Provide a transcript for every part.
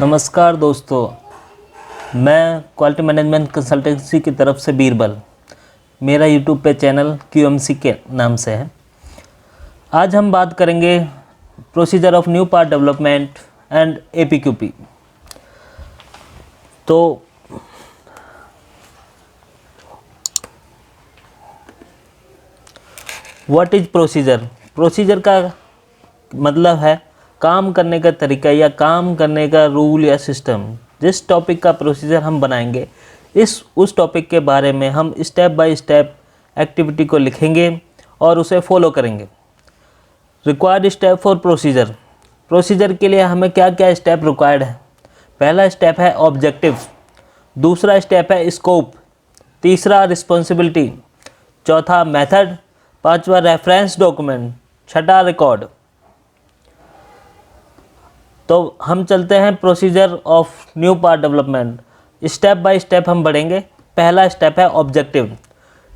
नमस्कार दोस्तों, मैं क्वालिटी मैनेजमेंट कंसल्टेंसी की तरफ से बीरबल। मेरा यूट्यूब पे चैनल QMC के नाम से है। आज हम बात करेंगे procedure of new part development and APQP। तो व्हाट इज प्रोसीजर? प्रोसीजर का मतलब है काम करने का तरीका या काम करने का रूल या सिस्टम। जिस टॉपिक का प्रोसीजर हम बनाएंगे उस टॉपिक के बारे में हम स्टेप बाय स्टेप एक्टिविटी को लिखेंगे और उसे फॉलो करेंगे। Required step for procedure. Procedure के लिए हमें क्या क्या स्टेप रिक्वायर्ड है? पहला स्टेप है ऑब्जेक्टिव, दूसरा स्टेप है स्कोप, तीसरा रिस्पॉन्सिबिलिटी, चौथा मेथड, पांचवा रेफरेंस डॉक्यूमेंट, छठा रिकॉर्ड। तो हम चलते हैं procedure of new part development. Step by step हम बढ़ेंगे। पहला स्टेप है objective,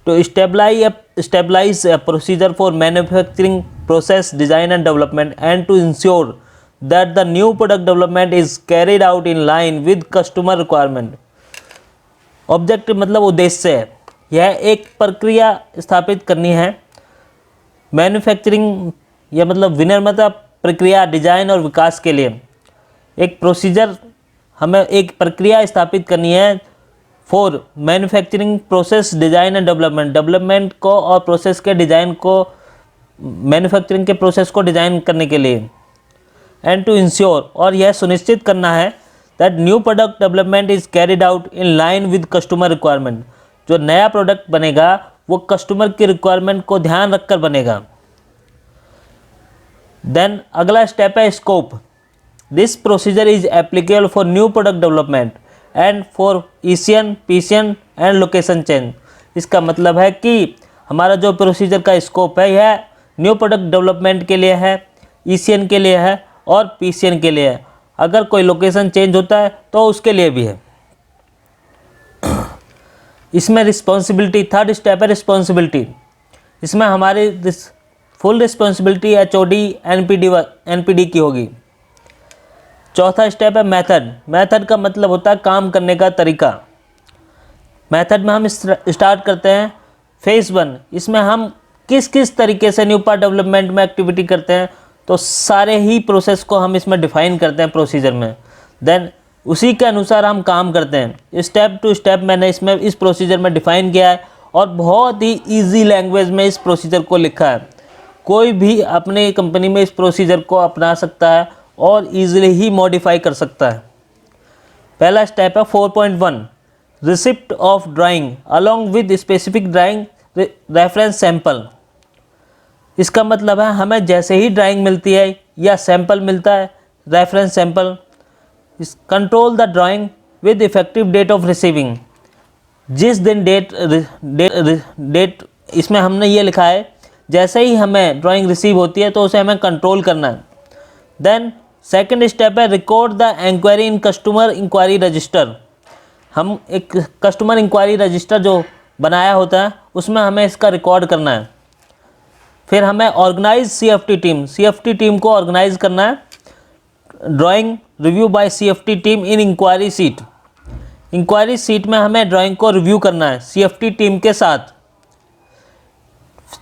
to stabilize a procedure for manufacturing process design and development and to ensure that the new product development is carried out in line with customer requirement। Objective मतलब उद्देश्य है। यह एक प्रक्रिया स्थापित करनी है। मैन्युफैक्चरिंग या मतलब विनिर्माता प्रक्रिया, डिजाइन और विकास के लिए एक प्रोसीजर, हमें एक प्रक्रिया स्थापित करनी है for manufacturing process design and development को और प्रोसेस के डिजाइन को, मैन्युफैक्चरिंग के प्रोसेस को डिजाइन करने के लिए। एंड टू इंश्योर, और यह सुनिश्चित करना है that new product development is carried out in line with customer requirement. जो नया प्रोडक्ट बनेगा वो कस्टमर की रिक्वायरमेंट को ध्यान रखकर बनेगा। देन अगला स्टेप है scope. This procedure is applicable for new product development and for ECN, PCN and location change. इसका मतलब है कि हमारा जो प्रोसीजर का स्कोप है यह न्यू प्रोडक्ट डेवलपमेंट के लिए है, ECN के लिए है और PCN के लिए है। अगर कोई लोकेशन चेंज होता है तो उसके लिए भी है। इसमें रिस्पॉन्सिबिलिटी, थर्ड स्टेप है रिस्पॉन्सिबिलिटी। इसमें हमारी फुल रिस्पॉन्सिबिलिटी HOD NPD की होगी। चौथा स्टेप है मेथड। मेथड का मतलब होता है काम करने का तरीका। मेथड में हम स्टार्ट करते हैं फेज 1। इसमें हम किस किस तरीके से न्यू पार्ट डेवलपमेंट में एक्टिविटी करते हैं, तो सारे ही प्रोसेस को हम इसमें डिफाइन करते हैं प्रोसीजर में। देन उसी के अनुसार हम काम करते हैं। स्टेप टू स्टेप मैंने इसमें इस प्रोसीजर में डिफाइन किया है और बहुत ही ईजी लैंग्वेज में इस प्रोसीजर को लिखा है। कोई भी अपने कंपनी में इस प्रोसीजर को अपना सकता है और ईजिली ही मॉडिफाई कर सकता है। पहला स्टेप है 4.1, receipt of drawing along with specific drawing reference sample. इसका मतलब है हमें जैसे ही ड्राइंग मिलती है या सैंपल मिलता है, reference sample, control the drawing with effective date of receiving. जिस दिन डेट इसमें हमने ये लिखा है, जैसे ही हमें ड्राइंग रिसीव होती है तो उसे हमें कंट्रोल करना है। देन सेकेंड स्टेप है record the inquiry in customer inquiry register. हम एक कस्टमर इंक्वायरी रजिस्टर जो बनाया होता है उसमें हमें इसका रिकॉर्ड करना है। फिर हमें ऑर्गेनाइज CFT टीम को ऑर्गेनाइज करना है। Drawing review by CFT team in inquiry sheet. Inquiry sheet में हमें ड्राइंग को रिव्यू करना है CFT टीम के साथ।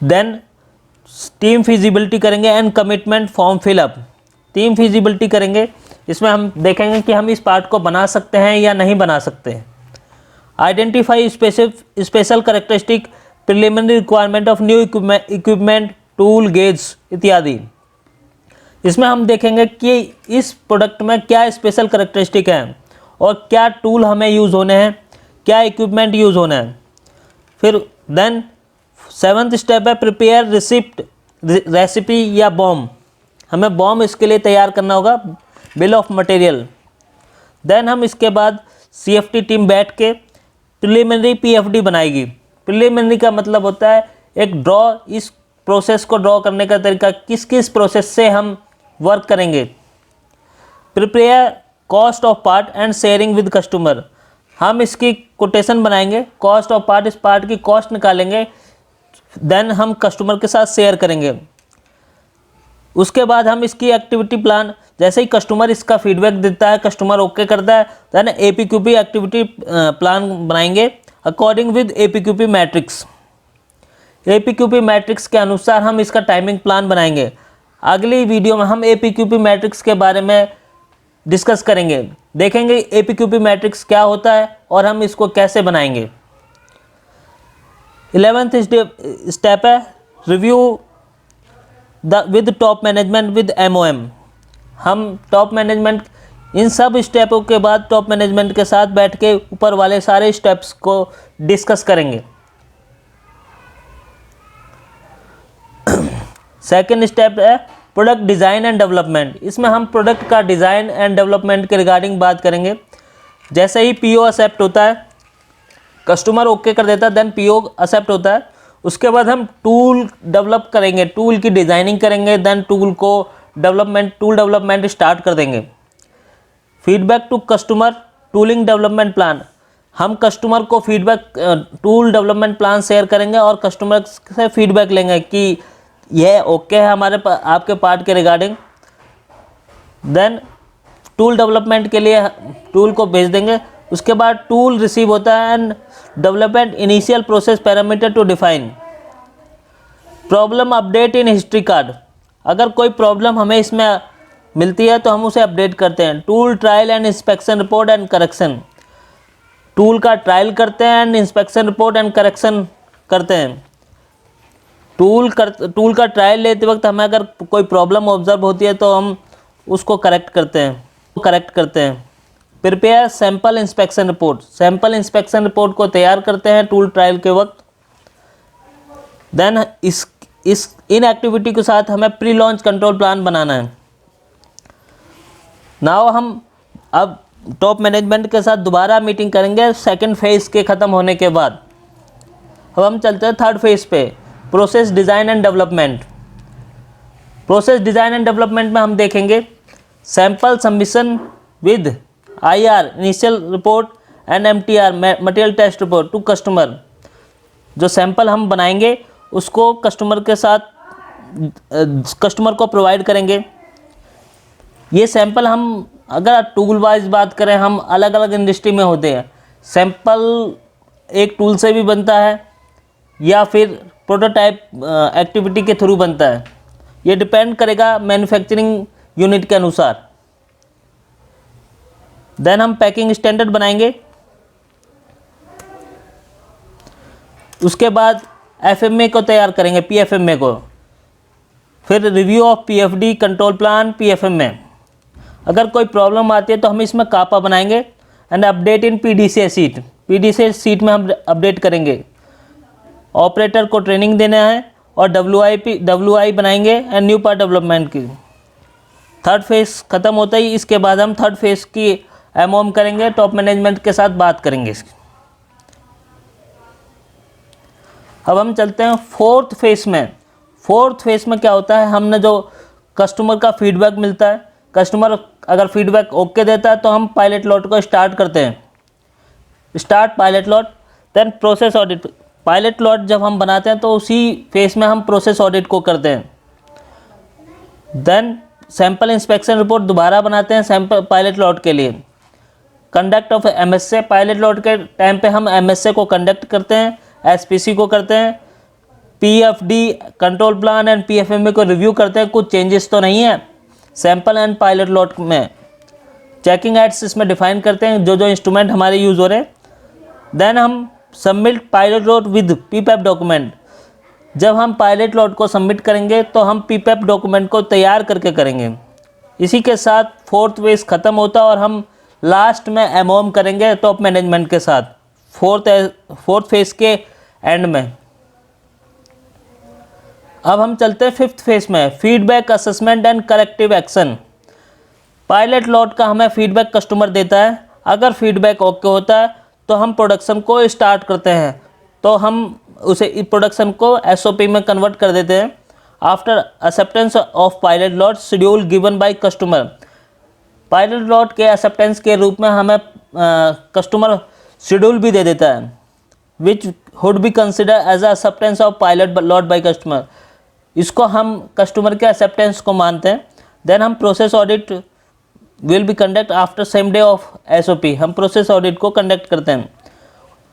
देन टीम फिजिबिलिटी करेंगे and commitment form fill up. Team feasibility करेंगे, इसमें हम देखेंगे कि हम इस पार्ट को बना सकते हैं या नहीं बना सकते हैं। Identify special characteristic, preliminary requirement of new equipment, tool, gauge इत्यादि। इसमें हम देखेंगे कि इस प्रोडक्ट में क्या स्पेशल कैरेक्टरिस्टिक है और क्या टूल हमें यूज़ होने हैं, क्या इक्विपमेंट यूज़ होना है। फिर देन सेवन्थ स्टेप है प्रिपेयर रिसिप्ट रेसिपी या बॉम। हमें बॉम इसके लिए तैयार करना होगा, बिल ऑफ मटेरियल। देन हम इसके बाद CFT टीम बैठ के प्रिलिमिनरी PFD बनाएगी। प्रिलिमिनरी का मतलब होता है एक ड्रॉ, इस प्रोसेस को ड्रॉ करने का तरीका, किस किस प्रोसेस से हम वर्क करेंगे। Prepare cost of part and sharing with customer. हम इसकी कोटेशन बनाएंगे, कॉस्ट ऑफ पार्ट, इस पार्ट की कॉस्ट निकालेंगे, देन हम कस्टमर के साथ शेयर करेंगे। उसके बाद हम इसकी एक्टिविटी प्लान, जैसे ही कस्टमर इसका फीडबैक देता है, कस्टमर ओके करता है, देन APQP एक्टिविटी प्लान बनाएंगे according with APQP matrix. APQP matrix के अनुसार हम इसका टाइमिंग प्लान बनाएंगे। अगली वीडियो में हम APQP मैट्रिक्स के बारे में डिस्कस करेंगे, देखेंगे APQP मैट्रिक्स क्या होता है और हम इसको कैसे बनाएंगे। 11th स्टेप है review with top management with MOM। हम टॉप मैनेजमेंट, इन सब स्टेपों के बाद टॉप मैनेजमेंट के साथ बैठ के ऊपर वाले सारे स्टेप्स को डिस्कस करेंगे। सेकेंड स्टेप है प्रोडक्ट डिज़ाइन एंड डेवलपमेंट। इसमें हम प्रोडक्ट का डिज़ाइन एंड डेवलपमेंट के रिगार्डिंग बात करेंगे। जैसे ही PO एक्सेप्ट होता है, कस्टमर ओके कर देता है, देन PO एक्सेप्ट होता है। उसके बाद हम टूल डेवलप करेंगे, टूल की डिज़ाइनिंग करेंगे, देन टूल डेवलपमेंट स्टार्ट कर देंगे। Feedback to customer tooling development plan, हम कस्टमर को feedback tool development plan share करेंगे और कस्टमर से फीडबैक लेंगे कि यह ओके है आपके पार्ट के रिगार्डिंग। देन टूल डेवलपमेंट के लिए टूल को भेज देंगे। उसके बाद टूल रिसीव होता है and development initial process parameter to define. Problem update in history card, अगर कोई प्रॉब्लम हमें इसमें मिलती है तो हम उसे अपडेट करते हैं। Tool trial and inspection report and correction, tool का ट्रायल करते हैं and inspection report and correction करते हैं। टूल का ट्रायल लेते वक्त हमें अगर कोई प्रॉब्लम ऑब्जर्व होती है तो हम उसको करेक्ट करते हैं। Prepare sample inspection report, sample inspection report को तैयार करते हैं टूल ट्रायल के वक्त। देन इन एक्टिविटी के साथ हमें प्री लॉन्च कंट्रोल प्लान बनाना है। नाउ हम अब टॉप मैनेजमेंट के साथ दोबारा मीटिंग करेंगे सेकंड फेज़ के ख़त्म होने के बाद। अब हम चलते हैं थर्ड फेज़ पे, process design and development. Process design and development में हम देखेंगे sample submission with IR initial report and MTR material test report to customer. जो सैंपल हम बनाएंगे उसको कस्टमर को प्रोवाइड करेंगे। ये सैंपल हम अगर टूल वाइज बात करें, हम अलग अलग इंडस्ट्री में होते हैं। सैंपल एक टूल से भी बनता है या फिर प्रोटोटाइप एक्टिविटी के थ्रू बनता है, ये डिपेंड करेगा मैन्युफैक्चरिंग यूनिट के अनुसार। देन हम पैकिंग स्टैंडर्ड बनाएंगे। उसके बाद FMA को तैयार करेंगे, PFMA को। फिर review of PFD control plan PFMA। अगर कोई प्रॉब्लम आती है तो हम इसमें कापा बनाएंगे and update in PDCA seat. PDCA seat में हम अपडेट करेंगे। ऑपरेटर को ट्रेनिंग देना है और WI बनाएंगे एंड न्यू पार्ट डेवलपमेंट की। थर्ड फेज़ ख़त्म होता ही इसके बाद हम थर्ड फेज़ की MOM करेंगे, टॉप मैनेजमेंट के साथ बात करेंगे इसकी। अब हम चलते हैं फोर्थ फेज़ में। फोर्थ फेज़ में क्या होता है, हमने जो कस्टमर का फीडबैक मिलता है, कस्टमर अगर फीडबैक ओके देता है तो हम पायलट लॉट को स्टार्ट करते हैं। Start pilot lot, then process audit. Pilot lot जब हम बनाते हैं तो उसी फेज़ में हम प्रोसेस ऑडिट को करते हैं। देन सैंपल इंस्पेक्शन रिपोर्ट दोबारा बनाते हैं सैंपल पायलट लॉट के लिए। Conduct of MSA, pilot lot के टाइम पे हम MSA को कंडक्ट करते हैं, SPC को करते हैं, PFD control plan and PFMA को रिव्यू करते हैं। कुछ चेंजेस तो नहीं है सैंपल एंड पायलट लॉट में। चेकिंग एड्स इसमें डिफाइन करते हैं जो इंस्ट्रूमेंट हमारे यूज़ हो रहे हैं। देन हम submit pilot lot with PPAP document. जब हम पायलट लॉट को सबमिट करेंगे तो हम PPAP डॉक्यूमेंट को तैयार करके करेंगे। इसी के साथ फोर्थ फेज़ ख़त्म होता है और हम लास्ट में MOM करेंगे टॉप मैनेजमेंट के साथ फोर्थ फेज़ के एंड में। अब हम चलते हैं फिफ्थ फेज़ में, feedback assessment and corrective action. Pilot lot का हमें फीडबैक कस्टमर देता है। अगर फीडबैक ओके होता है तो हम प्रोडक्शन को स्टार्ट करते हैं, तो हम उसे प्रोडक्शन को SOP में कन्वर्ट कर देते हैं। After acceptance of pilot lot schedule given by customer, pilot lot के एक्सेप्टेंस के रूप में हमें कस्टमर शेड्यूल भी दे देता है, which would be consider as acceptance of pilot lot by customer. इसको हम कस्टमर के एक्सेप्टेंस को मानते हैं। देन हम process audit will be conduct after same day of SOP, हम प्रोसेस ऑडिट को कंडक्ट करते हैं।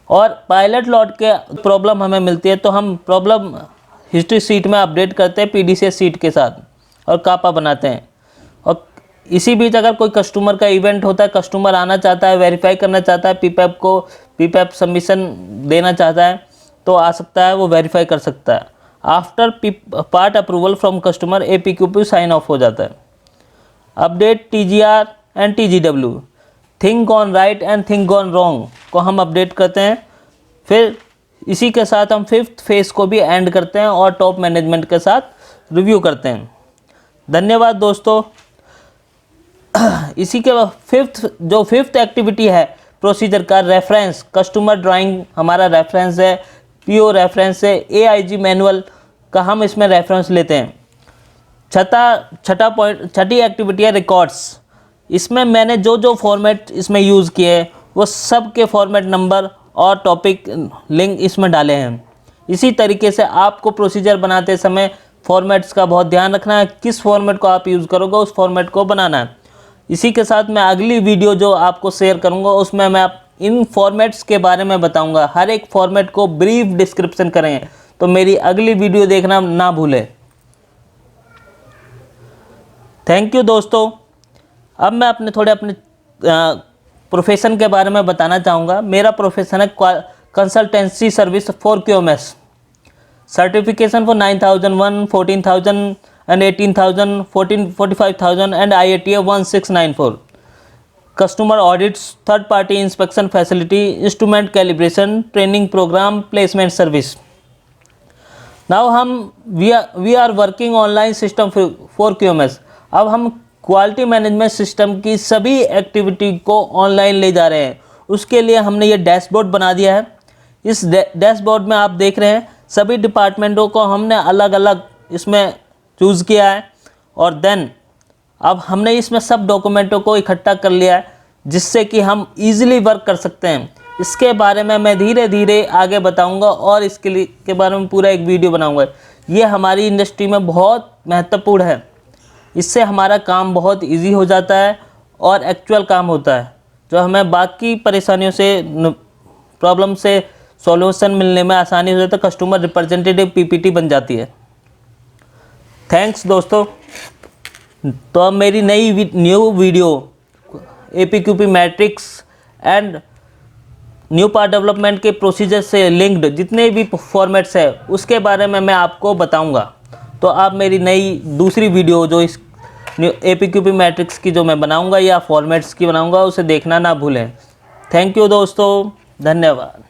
और पायलट लॉट के प्रॉब्लम हमें मिलती है तो हम प्रॉब्लम हिस्ट्री सीट में अपडेट करते हैं PDCS सीट के साथ और कापा बनाते हैं। और इसी बीच अगर कोई कस्टमर का इवेंट होता है, कस्टमर आना चाहता है, वेरीफाई करना चाहता है, PPAP को PPAP सबमिशन देना चाहता है तो आ सकता है, वो वेरीफाई कर सकता है। After part approval from customer APQP sign off हो जाता है। Update TGR and TGW, thing gone right and thing gone wrong को हम अपडेट करते हैं। फिर इसी के साथ हम 5th फेज को भी एंड करते हैं और टॉप मैनेजमेंट के साथ रिव्यू करते हैं। धन्यवाद दोस्तों। इसी के बाद फिफ्थ एक्टिविटी है प्रोसीजर का रेफरेंस। कस्टमर ड्राइंग हमारा रेफरेंस है, PO रेफरेंस है, AIG मैनुअल का हम इसमें रेफरेंस लेते हैं। छठी एक्टिविटी है रिकॉर्ड्स। इसमें मैंने जो फॉर्मेट इसमें यूज़ किए हैं वो सब के फॉर्मेट नंबर और टॉपिक लिंक इसमें डाले हैं। इसी तरीके से आपको प्रोसीजर बनाते समय फॉर्मेट्स का बहुत ध्यान रखना है, किस फॉर्मेट को आप यूज़ करोगे उस फॉर्मेट को बनाना है। इसी के साथ मैं अगली वीडियो जो आपको शेयर करूंगा उसमें मैं इन फॉर्मेट्स के बारे में बताऊंगा। हर एक फॉर्मेट को ब्रीफ डिस्क्रिप्शन करेंगे, तो मेरी अगली वीडियो देखना ना भूलें। थैंक यू दोस्तों। अब मैं अपने प्रोफेशन के बारे में बताना चाहूँगा। मेरा प्रोफेशन है consultancy service for QMS, certification for 9001, 14,000 and 18,000, 45,000 and IATA 1694. Customer audits, third party inspection facility, instrument calibration, training program, placement service. Now we are working online system for QMS. अब हम quality management system की सभी activity को online ले जा रहे हैं। उसके लिए हमने ये डैशबोर्ड बना दिया है। इस डैशबोर्ड में आप देख रहे हैं सभी डिपार्टमेंटों को हमने अलग अलग इसमें चूज़ किया है और देन अब हमने इसमें सब डॉक्यूमेंटों को इकट्ठा कर लिया है जिससे कि हम इजीली वर्क कर सकते हैं। इसके बारे में मैं धीरे धीरे आगे बताऊंगा और के बारे में पूरा एक वीडियो बनाऊंगा। ये हमारी इंडस्ट्री में बहुत महत्वपूर्ण है। इससे हमारा काम बहुत इजी हो जाता है और एक्चुअल काम होता है, जो हमें बाकी परेशानियों से प्रॉब्लम से सॉल्यूशन मिलने में आसानी हो जाता है। कस्टमर रिप्रेजेंटेटिव PPT बन जाती है। थैंक्स दोस्तों। तो अब मेरी new video APQP matrix and new part development के प्रोसीजर से लिंक्ड जितने भी फॉर्मेट्स है उसके बारे में मैं आपको बताऊंगा। तो आप मेरी दूसरी वीडियो जो इस APQP मैट्रिक्स की जो मैं बनाऊंगा या फॉर्मेट्स की बनाऊंगा उसे देखना ना भूलें। थैंक यू दोस्तों, धन्यवाद।